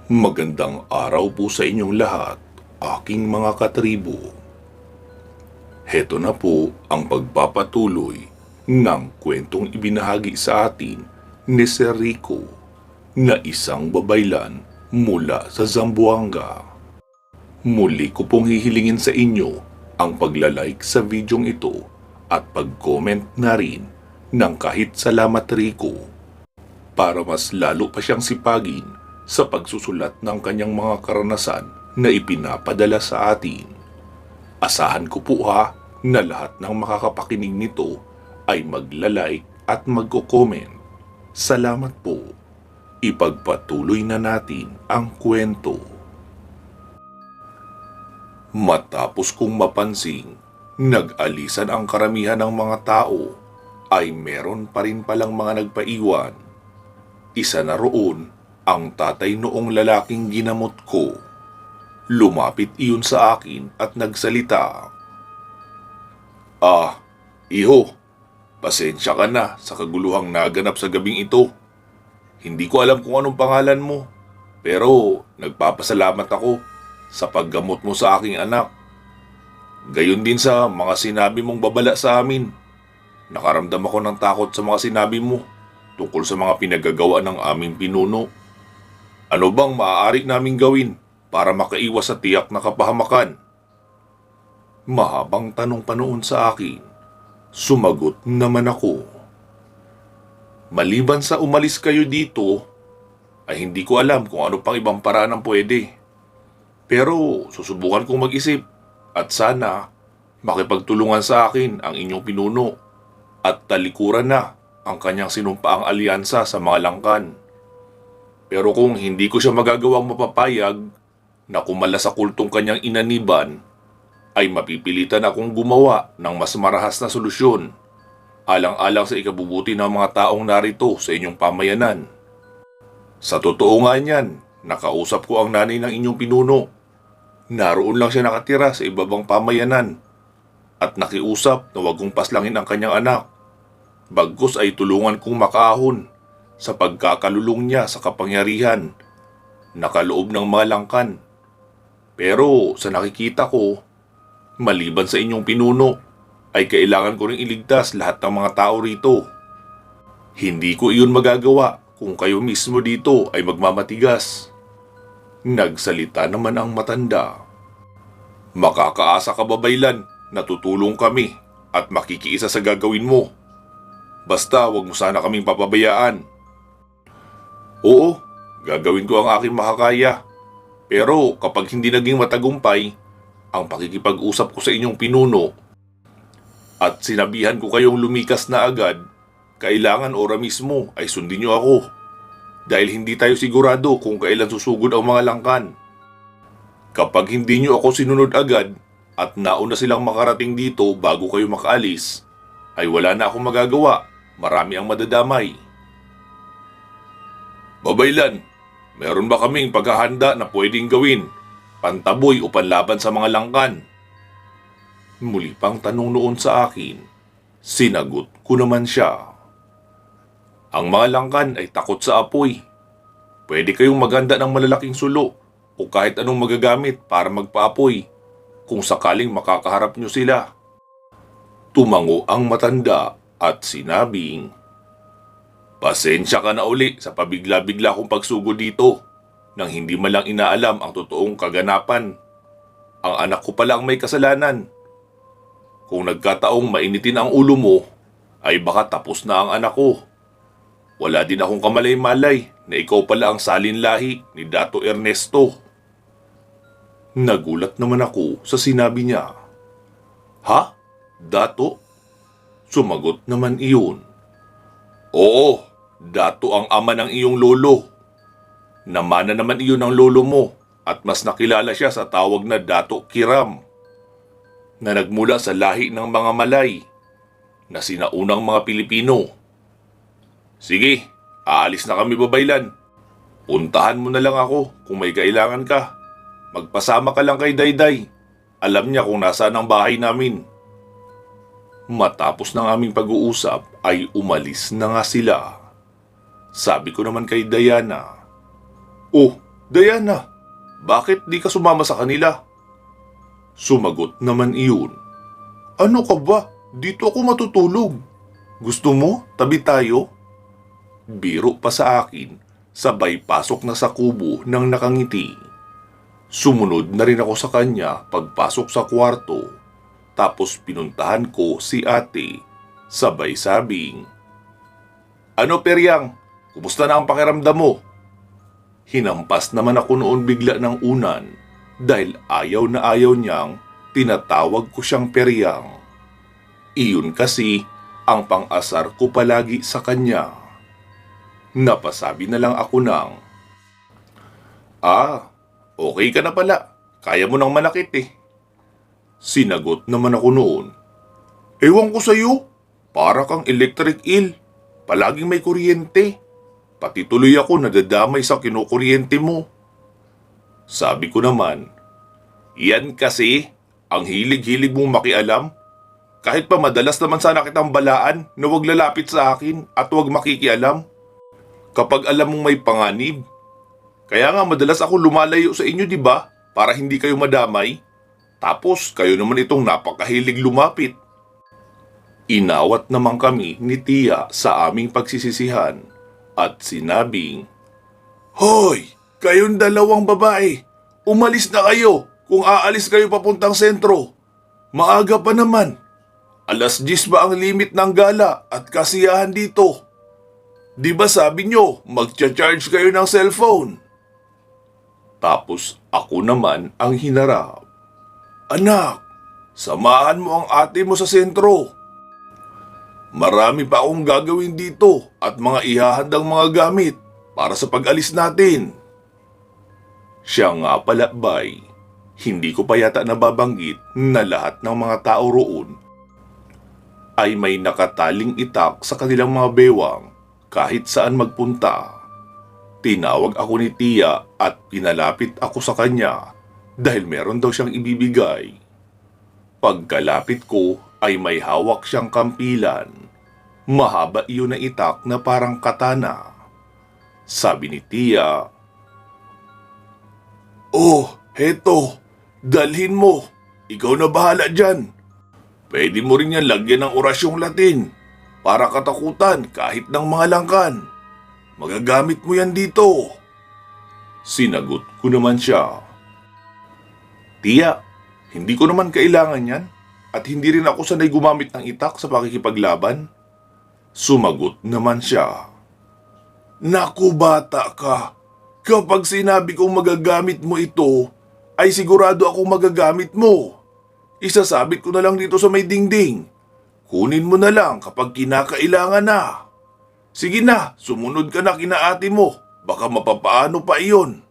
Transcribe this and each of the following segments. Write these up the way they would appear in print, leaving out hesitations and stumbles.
Magandang araw po sa inyong lahat, aking mga katribo. Heto na po ang pagpapatuloy ng kwentong ibinahagi sa atin ni Sir Rico na isang babaylan mula sa Zamboanga. Muli ko pong hihilingin sa inyo ang paglalike sa videong ito at pag-comment na rin ng kahit salamat Rico para mas lalo pa siyang sipagin sa pagsusulat ng kanyang mga karanasan na ipinapadala sa atin. Asahan ko po na lahat ng makakapakinig nito ay magla-like at magko-comment. Salamat po. Ipagpatuloy na natin ang kwento. Matapos kong mapansing, nag-alisan ang karamihan ng mga tao, ay meron pa rin palang mga nagpaiwan. Isa na roon ang tatay noong lalaking ginamot ko. Lumapit iyon sa akin at nagsalita. Iho, pasensya ka na sa kaguluhang naganap sa gabing ito. Hindi ko alam kung anong pangalan mo, pero nagpapasalamat ako sa paggamot mo sa aking anak. Gayon din sa mga sinabi mong babala sa amin. Nakaramdam ako ng takot sa mga sinabi mo tungkol sa mga pinagagawa ng aming pinuno. Ano bang maaari naming gawin para makaiwas sa tiyak na kapahamakan? Mahabang tanong pa noon sa akin. Sumagot naman ako. Maliban sa umalis kayo dito, ay hindi ko alam kung ano pang ibang paraan ang pwede. Pero susubukan kong mag-isip at sana makipagtulungan sa akin ang inyong pinuno at talikuran na ang kanyang sinumpaang alyansa sa mga langkan. Pero kung hindi ko siya magagawang mapapayag na kumala sa kultong kanyang inaniban, ay mapipilitan akong gumawa ng mas marahas na solusyon, alang-alang sa ikabubuti ng mga taong narito sa inyong pamayanan. Sa totoo nga niyan, nakausap ko ang nanay ng inyong pinuno. Naroon lang siya nakatira sa ibabang pamayanan at nakiusap na wag kong paslangin ang kanyang anak. Bagkus ay tulungan kong makaahon sa pagkakalulong niya sa kapangyarihan na kaloob ng mga langkan. Pero sa nakikita ko, maliban sa inyong pinuno, ay kailangan ko ring iligtas lahat ng mga tao rito. Hindi ko iyon magagawa kung kayo mismo dito ay magmamatigas. Nagsalita naman ang matanda. Makakaasa ka babaylan na tutulong kami at makikiisa sa gagawin mo. Basta wag mo sana kaming papabayaan. Oo, gagawin ko ang aking makakaya. Pero kapag hindi naging matagumpay ang pakikipag-usap ko sa inyong pinuno at sinabihan ko kayong lumikas na agad, kailangan ora mismo ay sundin niyo ako. Dahil hindi tayo sigurado kung kailan susugod ang mga langkan. Kapag hindi niyo ako sinunod agad at nauna silang makarating dito bago kayo makaalis, ay wala na akong magagawa. Marami ang madadamay. Babaylan, meron ba kaming paghahanda na pwedeng gawin? Pantaboy o panlaban sa mga langkan? Muli pang tanong noon sa akin. Sinagot ko naman siya. Ang mga langkan ay takot sa apoy. Pwede kayong maghanda ng malalaking sulo o kahit anong magagamit para magpaapoy kung sakaling makakaharap nyo sila. Tumango ang matanda at sinabing, pasensya ka na uli sa pabigla-bigla kong pagsugod dito nang hindi man lang inaalam ang totoong kaganapan. Ang anak ko pala ang may kasalanan. Kung nagkataong mainitin ang ulo mo, ay baka tapos na ang anak ko. Wala din akong kamalay-malay na ikaw pala ang salinlahi ni Dato Ernesto. Nagulat naman ako sa sinabi niya. Ha? Dato? Sumagot naman iyon. Oo, Dato ang ama ng iyong lolo. Namana naman iyon ng lolo mo at mas nakilala siya sa tawag na Dato Kiram na nagmula sa lahi ng mga Malay na sinaunang mga Pilipino. Sige, aalis na kami babaylan. Puntahan mo na lang ako kung may kailangan ka. Magpasama ka lang kay Dayday. Alam niya kung nasaan ang bahay namin. Matapos ng aming pag-uusap ay umalis na nga sila. Sabi ko naman kay Diana, "Oh, Diana, bakit di ka sumama sa kanila? Sumagot naman iyon. Ano ka ba? Dito ako matutulog. Gusto mo, tabi tayo? Biro pa sa akin, sabay pasok na sa kubo ng nakangiti. Sumunod na rin ako sa kanya pagpasok sa kwarto. Tapos pinuntahan ko si ate, sabay sabing, Ano Peryang, kumusta na ang pakiramdam mo? Hinampas naman ako noon bigla ng unan dahil ayaw na ayaw niyang tinatawag ko siyang Peryang. Iyon kasi ang pang-asar ko palagi sa kanya. Napasabi na lang ako ng, okay ka na pala. Kaya mo nang manakit eh. Sinagot naman ako noon, Ewan ko sa'yo, para kang electric eel. Palaging may kuryente. Pati tuloy ako nadadamay sa kinukuryente mo. Sabi ko naman, Yan kasi, ang hilig-hilig mong makialam. Kahit pa madalas naman sana kitang balaan na huwag lalapit sa akin at huwag makikialam. Kapag alam mong may panganib. Kaya nga madalas ako lumalayo sa inyo, di ba? Para hindi kayo madamay. Tapos kayo naman itong napakahilig lumapit. Inawat naman kami ni Tia sa aming pagsisisihan at sinabing, Hoy! Kayong dalawang babae! Umalis na kayo kung aalis kayo papuntang sentro. Maaga pa naman. 10:00 ba ang limit ng gala at kasiyahan dito? Di ba sabi nyo magcha-charge kayo ng cellphone? Tapos ako naman ang hinarap. Anak, samahan mo ang ate mo sa sentro. Marami pa akong gagawin dito at mga ihahandang mga gamit para sa pag-alis natin. Siya nga pala, bay, hindi ko pa yata nababanggit na lahat ng mga tao roon ay may nakataling itak sa kanilang mga bewang kahit saan magpunta. Tinawag ako ni Tia at pinalapit ako sa kanya dahil meron daw siyang ibibigay. Pagkalapit ko ay may hawak siyang kampilan. Mahaba iyon na itak na parang katana. Sabi ni Tia, Oh, heto, dalhin mo. Ikaw na bahala dyan. Pwede mo rin yan lagyan ng orasyong Latin para katakutan kahit ng mga langkan. Magagamit mo yan dito. Sinagot ko naman siya. Tia, hindi ko naman kailangan yan at hindi rin ako sanay gumamit ng itak sa pakikipaglaban. Sumagot naman siya. Naku bata ka, kapag sinabi kong magagamit mo ito, ay sigurado akong magagamit mo. Isasabit ko na lang dito sa may dingding. Kunin mo na lang kapag kinakailangan na. Sige na, sumunod ka na kina ate mo. Baka mapapaano pa iyon.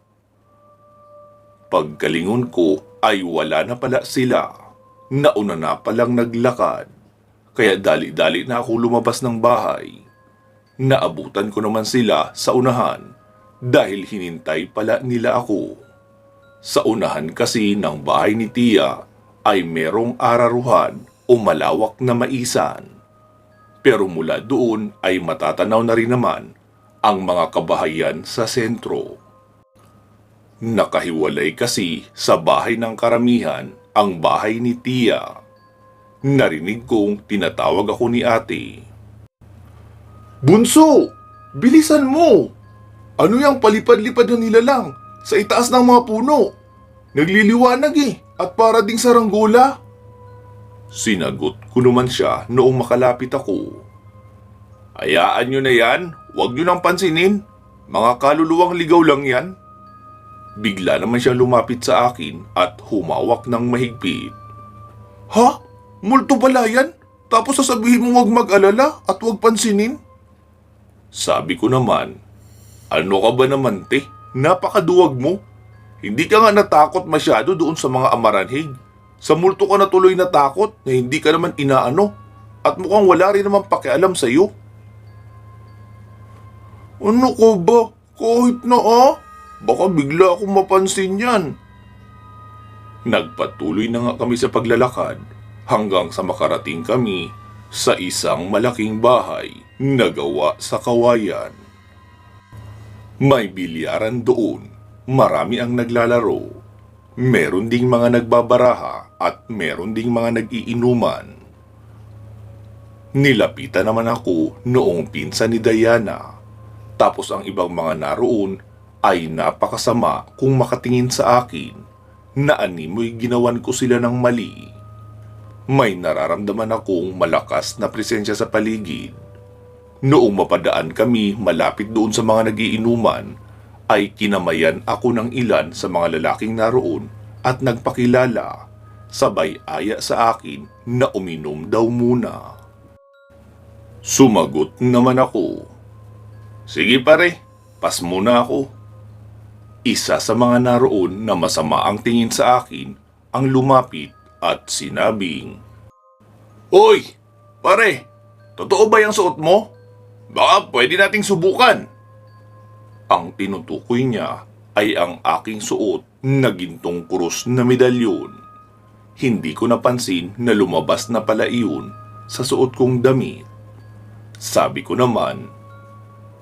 Pagkalingon ko ay wala na pala sila. Nauna na palang naglakad. Kaya dali-dali na ako lumabas ng bahay. Naabutan ko naman sila sa unahan dahil hinintay pala nila ako. Sa unahan kasi ng bahay ni Tia ay merong araruhan o malawak na maisan. Pero mula doon ay matatanaw na rin naman ang mga kabahayan sa sentro. Nakahiwalay kasi sa bahay ng karamihan ang bahay ni Tia. Narinig kong tinatawag ako ni ate. Bunso! Bilisan mo! Ano yung palipad-lipad na nilalang sa itaas ng mga puno? Nagliliwanag at para ding saranggola. Sinagot ko naman siya noong makalapit ako. Hayaan nyo na yan, huwag nyo nang pansinin. Mga kaluluwang ligaw lang yan. Bigla naman siya lumapit sa akin at humawak ng mahigpit. Ha? Multo pala yan? Tapos sasabihin mo huwag mag-alala at huwag pansinin? Sabi ko naman, ano ka ba naman te? Napakaduwag mo. Hindi ka nga natakot masyado doon sa mga amaranhig. Sa multo ka na tuloy natakot na hindi ka naman inaano at mukhang wala rin naman pakialam sa'yo. Ano ko ba? Kahit na baka bigla akong mapansin yan. Nagpatuloy na nga kami sa paglalakad hanggang sa makarating kami sa isang malaking bahay na gawa sa kawayan. May bilyaran doon Marami ang naglalaro. Meron ding mga nagbabaraha at meron ding mga nag-iinuman. Nilapitan naman ako noong pinsan ni Diana. Tapos ang ibang mga naroon ay napakasama kung makatingin sa akin na animoy ginawan ko sila ng mali. May nararamdaman akong malakas na presensya sa paligid. Noong mapadaan kami malapit doon sa mga nagiinuman, ay kinamayan ako ng ilan sa mga lalaking naroon at nagpakilala, sabay aya sa akin na uminom daw muna. Sumagot naman ako. Sige pare, pas muna ako. Isa sa mga naroon na masama ang tingin sa akin ang lumapit at sinabing, Hoy, pare, totoo ba yung suot mo? Baka pwede nating subukan. Ang tinutukoy niya ay ang aking suot na gintong krus na medalyon. Hindi ko napansin na lumabas na pala iyon sa suot kong damit. Sabi ko naman,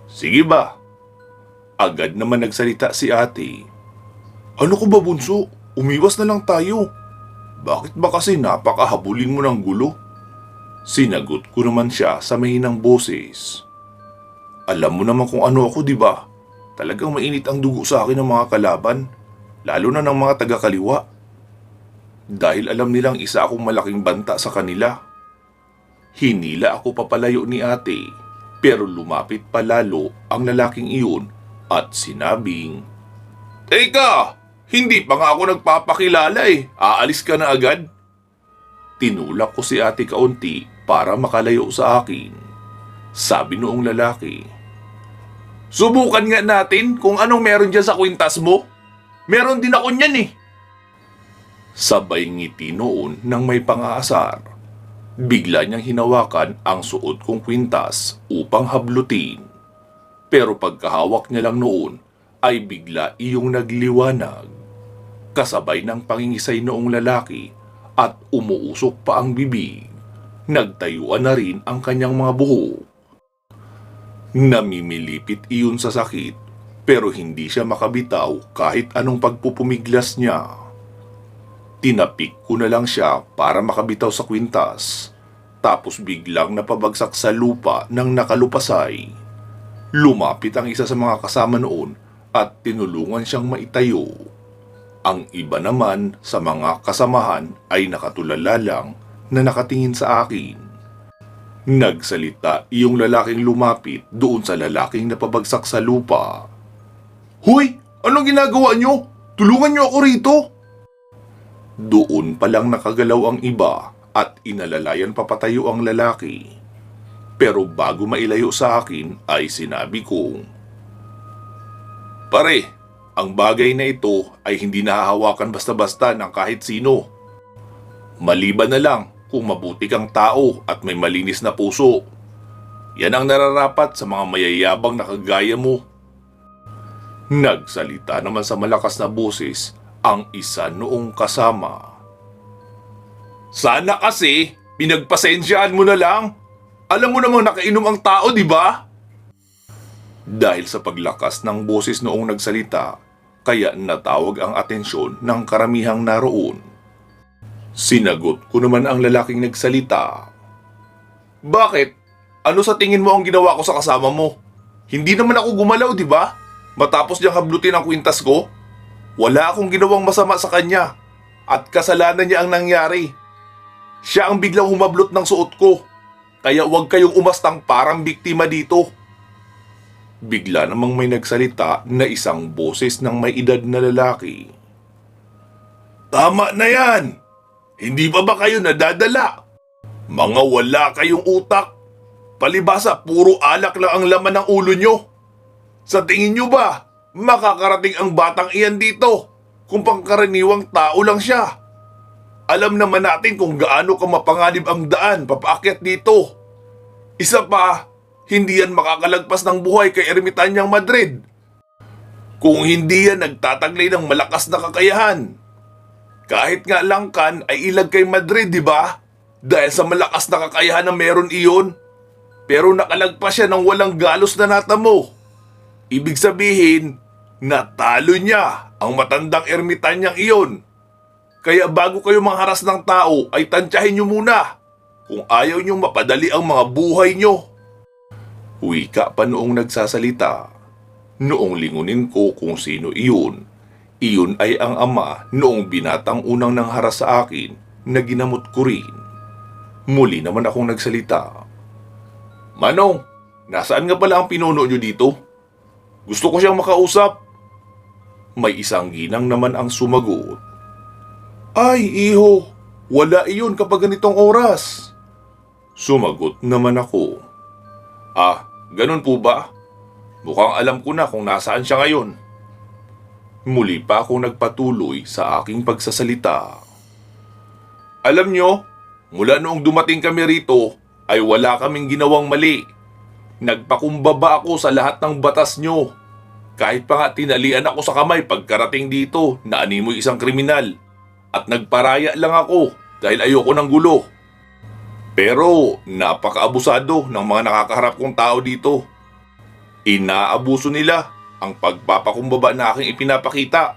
sige ba? Agad naman nagsalita si ate. Ano ko ba bunso? Umiwas na lang tayo. Bakit ba kasi napakahabulin mo ng gulo? Sinagot ko naman siya sa mahinang boses. Alam mo naman kung ano ako, di ba? Talagang mainit ang dugo sa akin ng mga kalaban, lalo na ng mga taga-kaliwa. Dahil alam nilang isa akong malaking banta sa kanila. Hinila ako papalayo ni ate, pero lumapit palalo ang lalaking iyon at sinabing, Teka, hindi pa nga ako nagpapakilala eh, aalis ka na agad? Tinulak ko si ate kaunti para makalayo sa akin. Sabi noong lalaki, Subukan nga natin kung anong meron dyan sa kwintas mo. Meron din ako niyan eh. Sabay ngiti noon ng may pang-aasar. Bigla niyang hinawakan ang suot kong kwintas upang hablutin. Pero pagkahawak niya lang noon ay bigla iyong nagliwanag. Kasabay ng pangingisay noong lalaki at umuusok pa ang bibig. Nagtayuan na rin ang kanyang mga buhok. Namimilipit iyon sa sakit pero hindi siya makabitaw kahit anong pagpupumiglas niya. Tinapik ko na lang siya para makabitaw sa kwintas. Tapos biglang napabagsak sa lupa ng nakalupasay. Lumapit ang isa sa mga kasama noon at tinulungan siyang maitayo. Ang iba naman sa mga kasamahan ay nakatulala lang na nakatingin sa akin. Nagsalita iyong lalaking lumapit doon sa lalaking napabagsak sa lupa. Hoy! Anong ginagawa niyo? Tulungan niyo ako rito! Doon palang nakagalaw ang iba at inalalayan papatayo ang lalaki. Pero bago mailayo sa akin ay sinabi kong, Pare, ang bagay na ito ay hindi nahahawakan basta-basta ng kahit sino. Maliban na lang kung mabuti kang tao at may malinis na puso. Yan ang nararapat sa mga mayayabang na kagaya mo. Nagsalita naman sa malakas na boses ang isa noong kasama. Sana kasi pinagpasensyaan mo na lang. Alam mo namang nakainom ang tao, di ba? Dahil sa paglakas ng boses noong nagsalita, kaya natawag ang atensyon ng karamihang naroon. Sinagot ko naman ang lalaking nagsalita. Bakit? Ano sa tingin mo ang ginawa ko sa kasama mo? Hindi naman ako gumalaw, di ba? Matapos niyang hablutin ang kwintas ko? Wala akong ginawang masama sa kanya. At kasalanan niya ang nangyari. Siya ang biglang humablot ng suot ko. Kaya huwag kayong umastang parang biktima dito. Bigla namang may nagsalita na isang boses ng may edad na lalaki. Tama na yan! Hindi ba kayo nadadala? Mga wala kayong utak. Palibasa, puro alak lang ang laman ng ulo nyo. Sa tingin nyo ba, makakarating ang batang iyan dito kung pangkaraniwang tao lang siya? Alam naman natin kung gaano ka mapanganib ang daan papaakyat dito. Isa pa, hindi yan makakalagpas ng buhay kay Ermitanyang Madrid. Kung hindi yan nagtataglay ng malakas na kakayahan. Kahit nga langkan ay ilag kay Madrid, di ba? Dahil sa malakas na kakayahan na meron iyon. Pero nakalagpas siya ng walang galos na natamo. Ibig sabihin, Natalo niya ang matandang ermitanyang iyon. Kaya bago kayo mangharas ng tao ay tantyahin niyo muna kung ayaw niyong mapadali ang mga buhay niyo. Wika pa noong nagsasalita. Noong lingunin ko kung sino iyon, iyon ay ang ama noong binatang unang nangharas sa akin na ginamot ko rin. Muli naman akong nagsalita. Manong, nasaan nga pala ang pinuno niyo dito? Gusto ko siyang makausap. May isang ginang naman ang sumagot. Ay, iho, wala iyon kapag ganitong oras. Sumagot naman ako. Ah, ganun po ba? Mukhang alam ko na kung nasaan siya ngayon. Muli pa akong nagpatuloy sa aking pagsasalita. Alam nyo, mula noong dumating kami rito ay wala kaming ginawang mali. Nagpakumbaba ako sa lahat ng batas nyo. Kahit pa nga tinalian ako sa kamay pagkarating dito na animoy isang kriminal. At nagparaya lang ako dahil ayoko ng gulo. Pero napakaabusado ng mga nakakaharap kong tao dito. Inaabuso nila ang pagpapakumbaba na aking ipinapakita.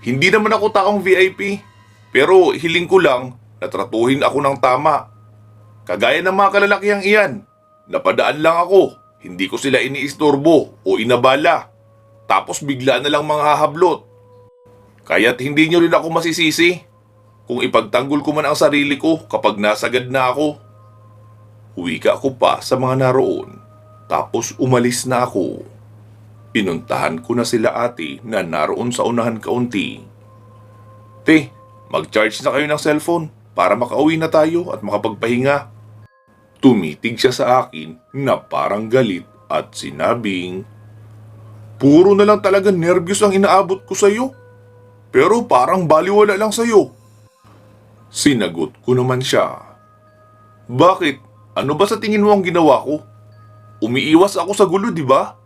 Hindi naman ako taong VIP, pero hiling ko lang na tratuhin ako ng tama. Kagaya ng mga kalalakihang iyan, napadaan lang ako, hindi ko sila iniistorbo o inabala. Tapos bigla na lang mga hahablot. Kaya't hindi nyo rin ako masisisi kung ipagtanggol ko man ang sarili ko kapag nasagad na ako. Wika ko pa sa mga naroon, tapos umalis na ako. Pinuntahan ko na sila ate na naroon sa unahan kaunti. Te, mag-charge na kayo ng cellphone para makauwi na tayo at makapagpahinga. Tumitig siya sa akin na parang galit at sinabing, puro na lang talaga nervyos ang inaabot ko sa'yo. Pero parang baliwala lang sa'yo. Sinagot ko naman siya. Bakit? Ano ba sa tingin mo ang ginawa ko? Umiiwas ako sa gulo, di ba?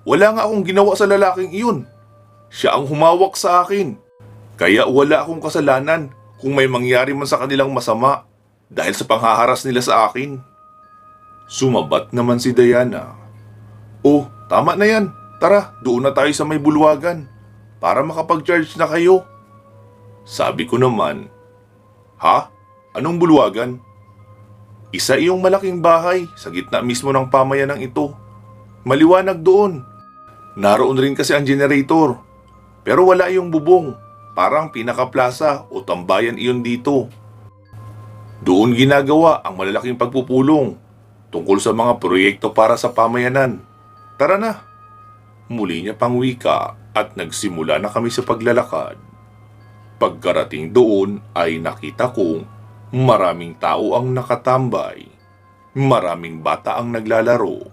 Wala nga akong ginawa sa lalaking iyon. Siya ang humawak sa akin. Kaya wala akong kasalanan kung may mangyari man sa kanilang masama dahil sa panghaharas nila sa akin. Sumabat naman si Diana. Oh, tama na yan. Tara, doon na tayo sa may bulwagan para makapag-charge na kayo. Sabi ko naman, ha? Anong bulwagan? Isa iyong malaking bahay sa gitna mismo ng pamayanang ito. Maliwanag doon. Naroon rin kasi ang generator. Pero wala iyong bubong. Parang pinaka-plaza o tambayan iyon dito. Doon ginagawa ang malalaking pagpupulong tungkol sa mga proyekto para sa pamayanan. Tara na. Muli niya pang wika at nagsimula na kami sa paglalakad. Pagkarating doon ay nakita kong maraming tao ang nakatambay. Maraming bata ang naglalaro.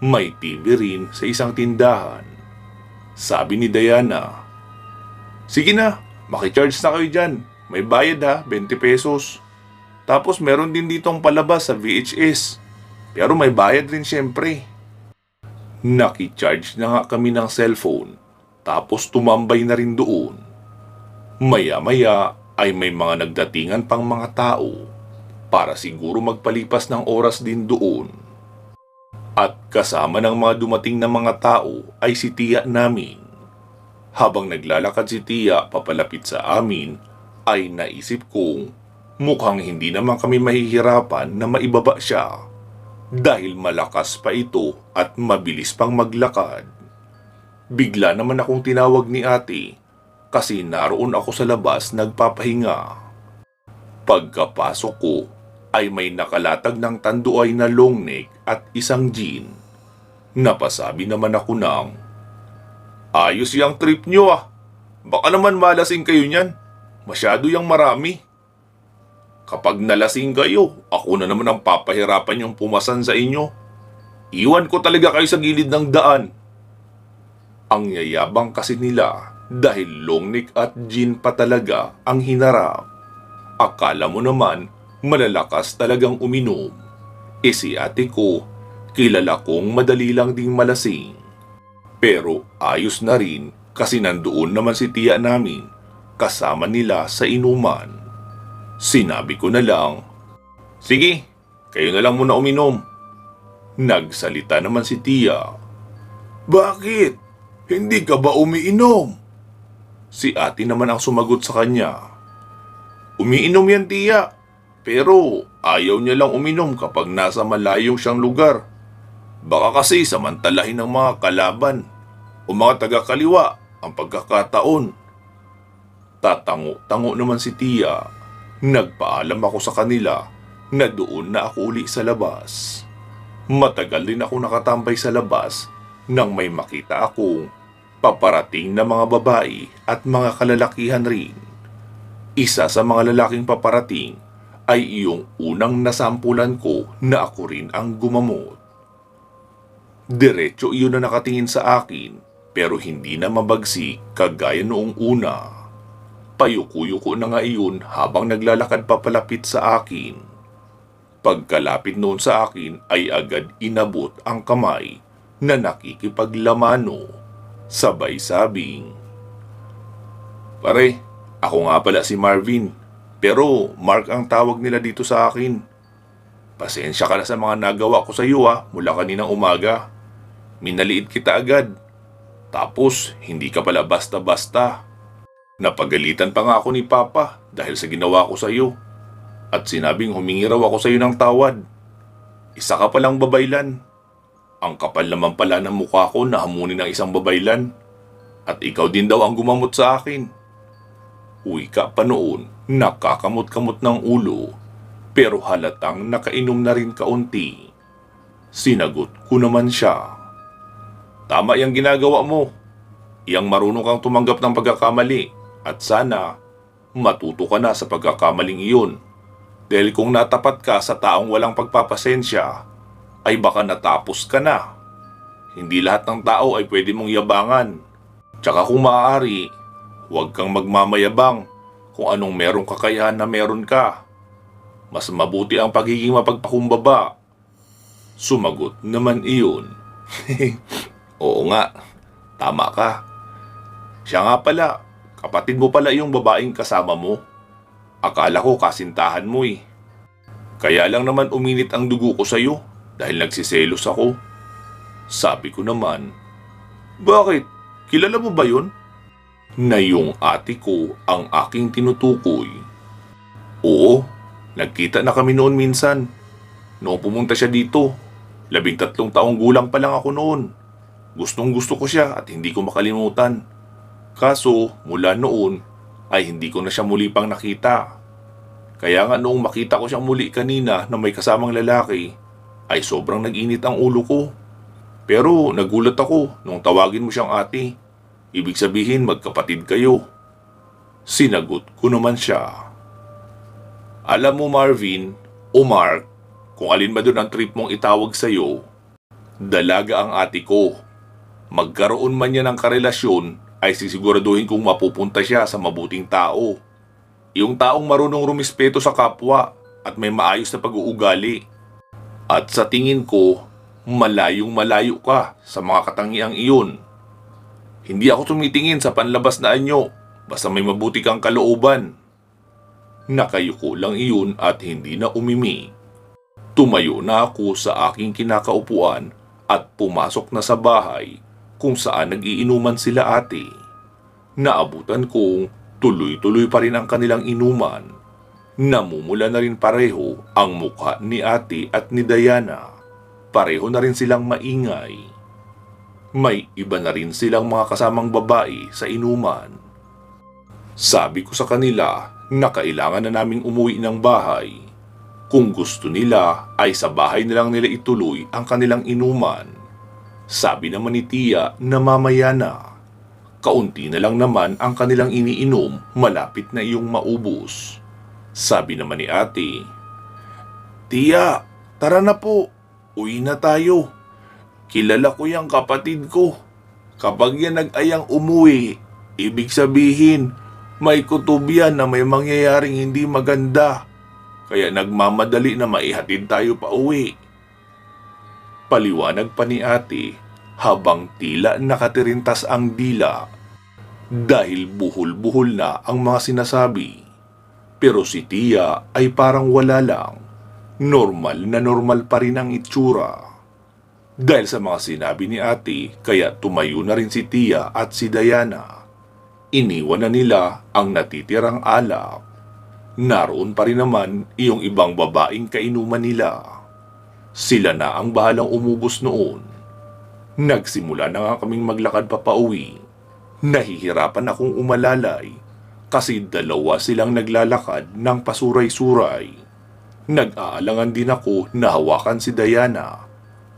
May TV rin sa isang tindahan. Sabi ni Diana, sige na, makicharge na kayo dyan. May bayad ha, 20 pesos. Tapos meron din ditong palabas sa VHS. Pero may bayad rin syempre. Nakicharge na nga kami ng cellphone. Tapos tumambay na rin doon. Maya-maya ay may mga nagdatingan pang mga tao para siguro magpalipas ng oras din doon. At kasama ng mga dumating na mga tao ay si tiya namin. Habang naglalakad si tiya papalapit sa amin, ay naisip kong mukhang hindi naman kami mahihirapan na maibaba siya dahil malakas pa ito at mabilis pang maglakad. Bigla naman akong tinawag ni ate kasi naroon ako sa labas nagpapahinga. Pagkapasok ko ay may nakalatag ng tanduay na long neck at isang jean. Napasabi naman ako ng, ayos yung trip nyo ah. Baka naman malasing kayo niyan. Masyado yung marami. Kapag nalasing kayo, ako na naman ang papahirapan yung pumasan sa inyo. Iwan ko talaga kayo sa gilid ng daan. Ang yayabang kasi nila dahil long neck at jean pa talaga ang hinarap. Akala mo naman malalakas talagang uminom. Si ate ko, kilala kong madali lang ding malasing. Pero ayos na rin kasi nandoon naman si tiya namin kasama nila sa inuman. Sinabi ko na lang, sige, kayo na lang muna uminom. Nagsalita naman si tiya. Bakit? Hindi ka ba umiinom? Si ate naman ang sumagot sa kanya. Umiinom yan, tiya. Pero ayaw niya lang uminom kapag nasa malayong siyang lugar. Baka kasi samantalahin ng mga kalaban o mga taga-kaliwa ang pagkakataon. Tatango-tango naman si tiya. Nagpaalam ako sa kanila na doon na ako uli sa labas. Matagal din ako nakatambay sa labas nang may makita akong paparating na mga babae at mga kalalakihan rin. Isa sa mga lalaking paparating ay iyong unang nasampulan ko na ako rin ang gumamot. Diretso iyon na nakatingin sa akin pero hindi na mabagsik kagaya noong una. Payuko-yuko na nga iyon habang naglalakad papalapit sa akin. Pagkalapit noon sa akin ay agad inabot ang kamay na nakikipaglamano. Sabay sabing, "Pare, ako nga pala si Marvin, pero Mark ang tawag nila dito sa akin. Pasensya ka na sa mga nagawa ko sa iyo mula kaninang umaga. Minaliit kita agad, tapos hindi ka pala basta-basta. Napagalitan pa nga ako ni Papa dahil sa ginawa ko sa iyo at sinabing humingi raw ako sa iyo ng tawad. Isa ka palang babaylan. Ang kapal naman pala ng mukha ko na hamunin ng isang babaylan. At ikaw din daw ang gumamot sa akin." Uy ka pa noon, nakakamot-kamot ng ulo, pero halatang nakainom na rin kaunti. Sinagot ko naman siya. "Tama yung ginagawa mo. Iyang marunong kang tumanggap ng pagkakamali at sana matuto ka na sa pagkakamaling iyon. Dahil kung natapat ka sa taong walang pagpapasensya, ay baka natapos ka na. Hindi lahat ng tao ay pwede mong yabangan. Tsaka kung maaari, huwag kang magmamayabang kung anong merong kakayahan na meron ka. Mas mabuti ang pagiging mapagpakumbaba." Sumagot naman iyon. "Oo nga, tama ka. Siya nga pala, kapatid mo pala yung babaeng kasama mo. Akala ko kasintahan mo eh. Kaya lang naman uminit ang dugo ko sa'yo dahil nagsiselos ako." Sabi ko naman, "Bakit? Kilala mo ba yun?" Na yung ate ko ang aking tinutukoy. "Oo, nagkita na kami noon minsan. Noong pumunta siya dito, 13 taong gulang pa lang ako noon. Gustong gusto ko siya at hindi ko makalimutan. Kaso mula noon ay hindi ko na siya muli pang nakita. Kaya nga noong makita ko siyang muli kanina na may kasamang lalaki, ay sobrang nag-init ang ulo ko. Pero nagulat ako nung tawagin mo siyang ate. Ibig sabihin magkapatid kayo." Sinagot ko naman siya. "Alam mo Marvin o Mark, kung alin ba doon ang trip mong itawag sa'yo, dalaga ang ate ko. Magkaroon man niya ng karelasyon ay sisiguraduhin kong mapupunta siya sa mabuting tao. Yung taong marunong rumispeto sa kapwa at may maayos na pag-uugali. At sa tingin ko, malayong malayo ka sa mga katangiang iyon. Hindi ako tumitingin sa panlabas na anyo, basta may mabuti kang kalooban." Nakayuko lang iyon at hindi na umimi. Tumayo na ako sa aking kinakaupuan at pumasok na sa bahay kung saan nagiinuman sila ate. Naabutan kong tuloy-tuloy pa rin ang kanilang inuman. Namumula na rin pareho ang mukha ni ate at ni Diana. Pareho na rin silang maingay. May iba na rin silang mga kasamang babae sa inuman. Sabi ko sa kanila na kailangan na naming umuwi ng bahay. Kung gusto nila ay sa bahay na lang nila ituloy ang kanilang inuman. Sabi naman ni Tia na mamaya na. Kaunti na lang naman ang kanilang iniinom malapit na iyong maubos. Sabi naman ni ate, "Tia, tara na po. Uwi na tayo. Kilala ko yung kapatid ko. Kapag yan nag-ayang umuwi, ibig sabihin, may kutob yan na may mangyayaring hindi maganda. Kaya nagmamadali na maihatid tayo pa uwi." Paliwanag pa ni ate habang tila nakatirintas ang dila dahil buhol-buhol na ang mga sinasabi. Pero si Tia ay parang wala lang. Normal na normal pa rin ang itsura. Dahil sa mga sinabi ni ate, kaya tumayo na rin si Tia at si Diana. Iniwan na nila ang natitirang alak. Naroon pa rin naman iyong ibang babaeng kainuman nila. Sila na ang bahalang umubos noon. Nagsimula na nga kaming maglakad papauwi. Nahihirapan akong umalalay kasi dalawa silang naglalakad ng pasuray-suray. Nag-aalangan din ako na hawakan si Diana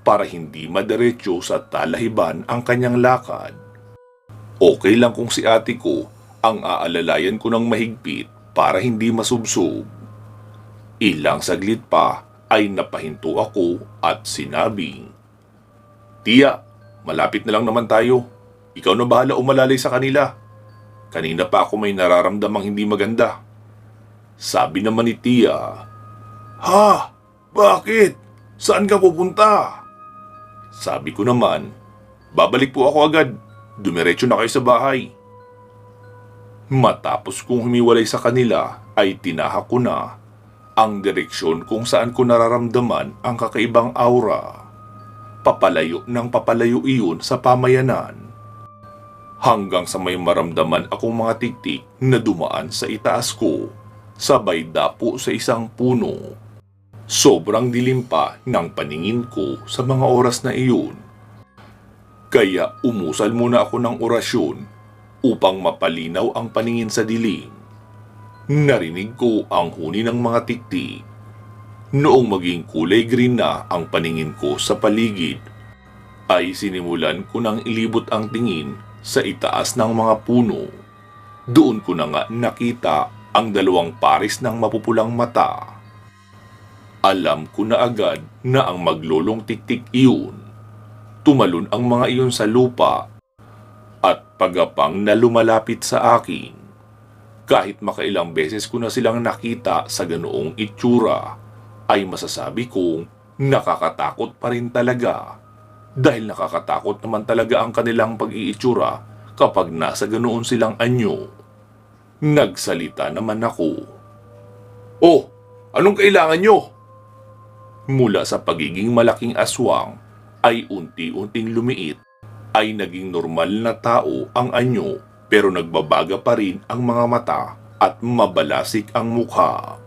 para hindi madiretso sa talahiban ang kanyang lakad. Okay lang kung si ate ko ang aalalayan ko ng mahigpit para hindi masubsob. Ilang saglit pa ay napahinto ako at sinabing, "Tia, malapit na lang naman tayo. Ikaw na bahala umalalay sa kanila. Kanina pa ako may nararamdamang hindi maganda." Sabi naman ni Tia, "Ha? Bakit? Saan ka pupunta?" Sabi ko naman, "Babalik po ako agad. Dumiretso na kayo sa bahay." Matapos kong humiwalay sa kanila ay tinahak ko na ang direksyon kung saan ko nararamdaman ang kakaibang aura. Papalayo ng papalayo iyon sa pamayanan. Hanggang sa may maramdaman akong mga tiktik na dumaan sa itaas ko, sabay dapo sa isang puno. Sobrang dilim pa ng paningin ko sa mga oras na iyon. Kaya umusal muna ako ng orasyon upang mapalinaw ang paningin sa dilim. Narinig ko ang huni ng mga tiktik. Noong maging kulay green na ang paningin ko sa paligid, ay sinimulan ko nang ilibot ang tingin sa itaas ng mga puno. Doon ko na nga nakita ang dalawang pares ng mapupulang mata. Alam ko na agad na ang maglolong tiktik iyon. Tumalon ang mga iyon sa lupa at pagapang na lumalapit sa akin. Kahit makailang beses ko na silang nakita sa ganoong itsura, ay masasabi kong nakakatakot pa rin talaga. Dahil nakakatakot naman talaga ang kanilang pag-iitsura kapag nasa ganoon silang anyo. Nagsalita naman ako. "Oh, anong kailangan nyo?" Mula sa pagiging malaking aswang ay unti-unting lumiit, ay naging normal na tao ang anyo pero nagbabaga pa rin ang mga mata at mabalasik ang mukha.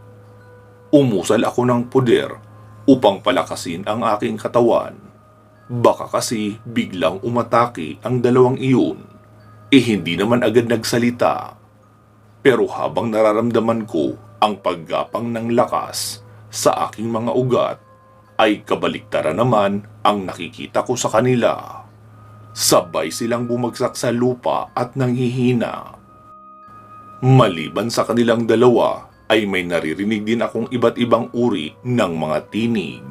Umusal ako ng puder upang palakasin ang aking katawan. Baka kasi biglang umatake ang dalawang iyon, hindi naman agad nagsalita. Pero habang nararamdaman ko ang paggapang ng lakas sa aking mga ugat, ay kabaliktaran naman ang nakikita ko sa kanila. Sabay silang bumagsak sa lupa at nanghihina. Maliban sa kanilang dalawa, ay may naririnig din akong iba't ibang uri ng mga tinig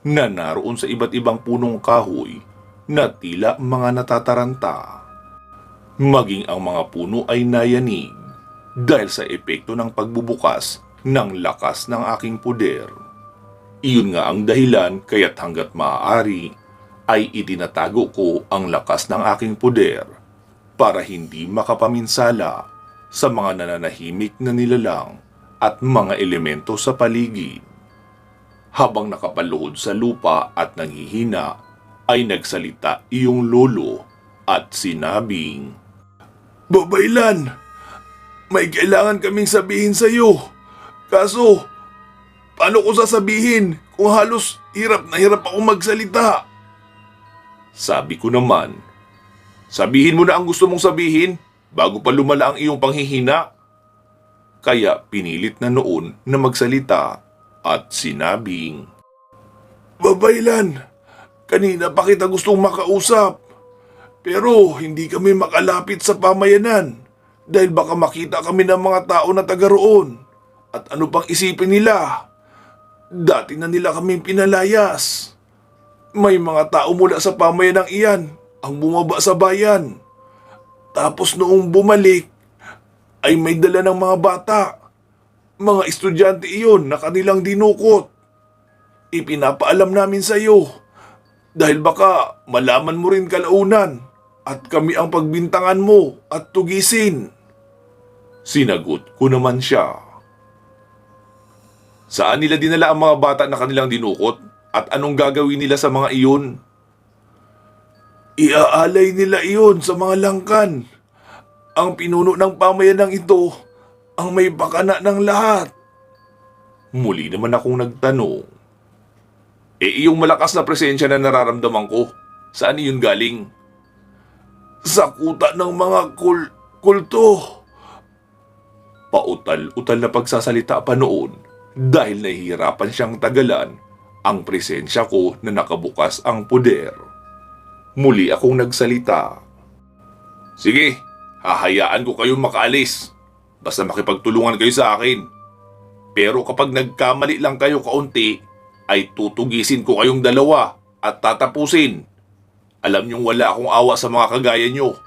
na naroon sa iba't ibang punong kahoy na tila mga natataranta. Maging ang mga puno ay nayanig dahil sa epekto ng pagbubukas ng lakas ng aking puder. Iyon nga ang dahilan kaya't hanggat maaari ay itinatago ko ang lakas ng aking puder para hindi makapaminsala sa mga nananahimik na nilalang at mga elemento sa paligid. Habang nakapaluhod sa lupa at nanghihina, ay nagsalita iyong lolo at sinabing, "Babaylan, may kailangan kaming sabihin sa iyo. Kaso, paano ko sasabihin kung halos hirap na hirap akong magsalita?" Sabi ko naman, "Sabihin mo na ang gusto mong sabihin bago pa lumala ang iyong panghihina." Kaya pinilit na noon na magsalita at sinabing, "Babaylan, kanina pa kita gustong makausap. Pero hindi kami makalapit sa pamayanan dahil baka makita kami ng mga tao na taga roon. At ano pang isipin nila? Dati na nila kaming pinalayas. May mga tao mula sa pamayanang iyan ang bumaba sa bayan. Tapos noong bumalik, ay may dala ng mga bata. Mga estudyante iyon na kanilang dinukot. Ipinapaalam namin sa iyo dahil baka malaman mo rin kalaunan at kami ang pagbintangan mo at tugisin." Sinagot ko naman siya. "Saan nila dinala ang mga bata na kanilang dinukot at anong gagawin nila sa mga iyon?" Iaalay nila iyon sa mga langkan. Ang pinuno ng pamayanang ito ang may bakana ng lahat. Muli naman akong nagtanong. Iyong malakas na presensya na nararamdaman ko, saan iyon galing? Sa kuta ng mga kulto. Pautal-utal na pagsasalita pa noon dahil nahihirapan siyang tagalan ang presensya ko na nakabukas ang puder. Muli akong nagsalita. Sige, hahayaan ko kayong makaalis. Basta makipagtulungan kayo sa akin. Pero kapag nagkamali lang kayo kaunti, ay tutugisin ko kayong dalawa at tatapusin. Alam niyong wala akong awa sa mga kagaya niyo.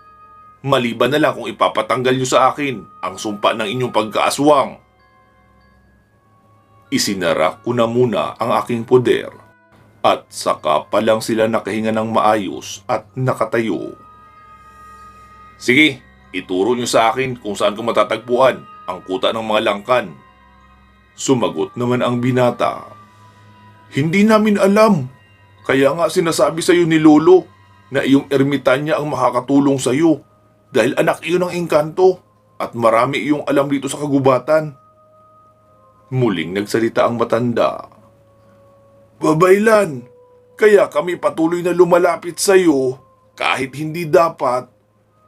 Maliban na lang kung ipapatanggal niyo sa akin ang sumpa ng inyong pagkaaswang. Isinara ko na muna ang aking poder at saka pa lang sila nakahinga ng maayos at nakatayo. Sige, ituro niyo sa akin kung saan ko matatagpuan ang kuta ng mga langkan. Sumagot naman ang binata. Hindi namin alam. Kaya nga sinasabi sa iyo ni Lolo na iyong ermitanya ang makakatulong sa iyo dahil anak iyon ng engkanto at marami iyong alam dito sa kagubatan. Muling nagsalita ang matanda. Babaylan, kaya kami patuloy na lumalapit sa iyo kahit hindi dapat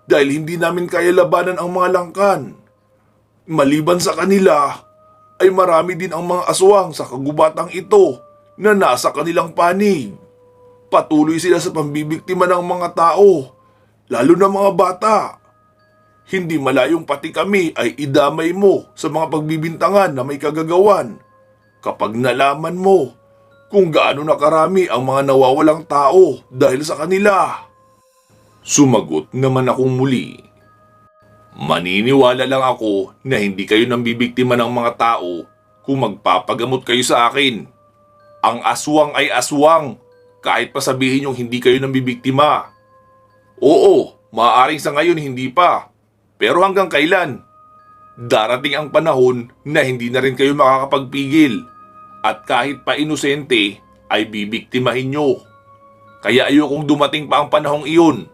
dahil hindi namin kaya labanan ang mga langkan. Maliban sa kanila, ay marami din ang mga aswang sa kagubatang ito na nasa kanilang panig. Patuloy sila sa pambibiktima ng mga tao, lalo na mga bata. Hindi malayong pati kami ay idamay mo sa mga pagbibintangan na may kagagawan. Kapag nalaman mo kung gaano nakarami ang mga nawawalang tao dahil sa kanila. Sumagot naman akong muli. Maniniwala lang ako na hindi kayo nang bibiktima ng mga tao kung magpapagamot kayo sa akin. Ang aswang ay aswang kahit pa sabihin yung hindi kayo nang bibiktima. Oo, maaaring sa ngayon hindi pa. Pero hanggang kailan? Darating ang panahon na hindi na rin kayo makakapagpigil at kahit pa inosente ay bibiktimahin nyo. Kaya ayokong dumating pa ang panahong iyon.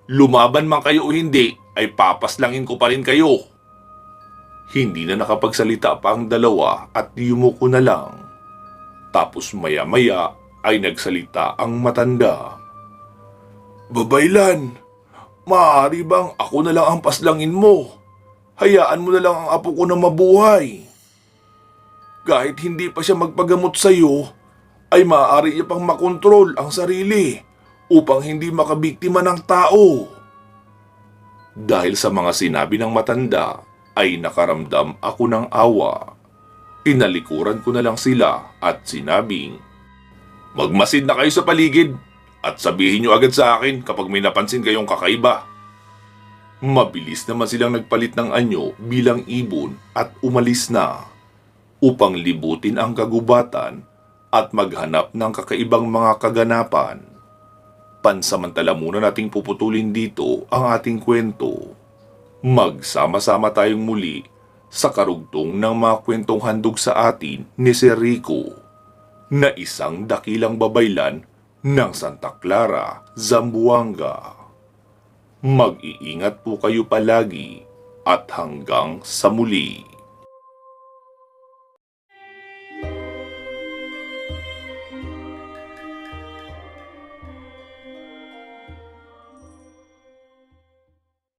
Lumaban man kayo o hindi ay papaslangin ko pa rin kayo. Hindi na nakapagsalita pa ang dalawa at yumuko na lang. Tapos maya-maya ay nagsalita ang matanda. Babaylan, maaari bang ako na lang ang paslangin mo? Hayaan mo na lang ang apo ko na mabuhay. Kahit hindi pa siya magpagamot sa iyo, ay maaari niya pang makontrol ang sarili upang hindi makabiktima ng tao. Dahil sa mga sinabi ng matanda, ay nakaramdam ako ng awa. Tinalikuran ko na lang sila at sinabing, magmasid na kayo sa paligid at sabihin niyo agad sa akin kapag may napansin kayong kakaiba. Mabilis naman silang nagpalit ng anyo bilang ibon at umalis na upang libutin ang kagubatan at maghanap ng kakaibang mga kaganapan. Pansamantala muna nating puputulin dito ang ating kwento. Magsama-sama tayong muli sa karugtong ng mga kwentong handog sa atin ni Sir Rico na isang dakilang babaylan ng Santa Clara, Zamboanga. Mag-iingat po kayo palagi at hanggang sa muli.